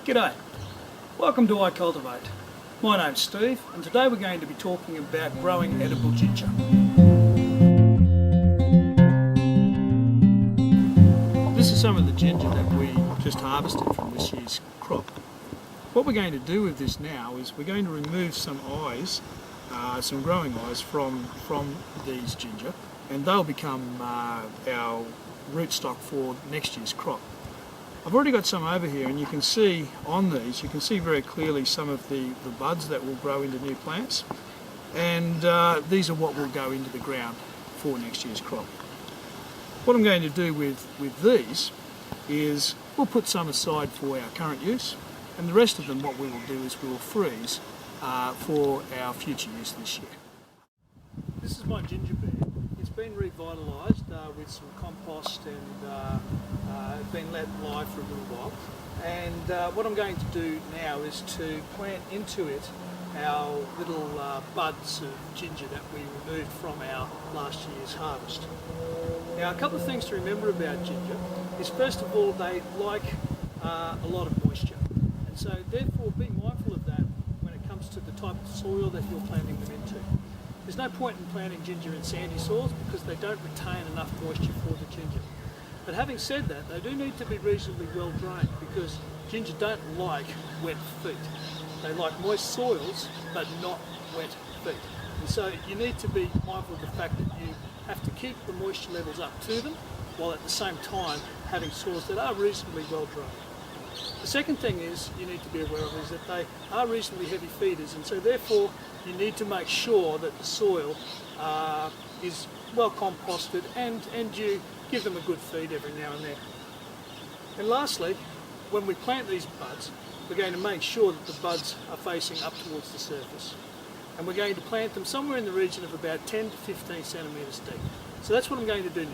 G'day, welcome to iCULTIVATE. My name's Steve and today we're going to be talking about growing edible ginger. This is some of the ginger that we just harvested from this year's crop. What we're going to do with this now is we're going to remove some eyes, some growing eyes from these ginger, and they'll become our rootstock for next year's crop. I've already got some over here, and you can see on these, you can see very clearly some of the buds that will grow into new plants, and these are what will go into the ground for next year's crop. What I'm going to do with these is we'll put some aside for our current use, and the rest of them what we will do is we will freeze for our future use this year. This is my ginger bed. It's been revitalised with some compost and been let lie for a little while. And what I'm going to do now is to plant into it our little buds of ginger that we removed from our last year's harvest. Now, a couple of things to remember about ginger is, first of all, they like a lot of moisture, and so therefore be mindful of that when it comes to the type of soil that you're planting them into. There's no point in planting ginger in sandy soils because they don't retain enough moisture for the ginger. But having said that, they do need to be reasonably well drained because ginger don't like wet feet. They like moist soils but not wet feet. And so you need to be mindful of the fact that you have to keep the moisture levels up to them while at the same time having soils that are reasonably well drained. The second thing is you need to be aware of is that they are reasonably heavy feeders, and so therefore you need to make sure that the soil is well composted and you give them a good feed every now and then. And lastly, when we plant these buds, we're going to make sure that the buds are facing up towards the surface. And we're going to plant them somewhere in the region of about 10 to 15 centimetres deep. So that's what I'm going to do now.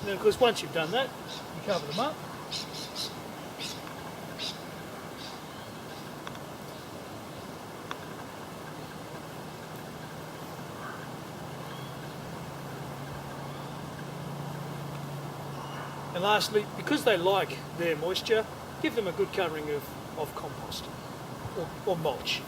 And of course, once you've done that, you cover them up. And lastly, because they like their moisture, give them a good covering of compost or mulch.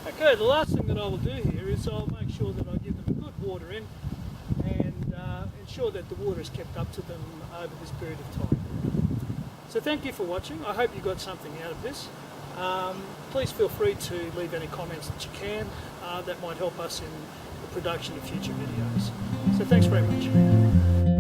Okay, the last thing that I will do here is I'll make sure that I give them a good water in and ensure that the water is kept up to them over this period of time. So thank you for watching. I hope you got something out of this. Please feel free to leave any comments that you can. That might help us in the production of future videos. So thanks very much.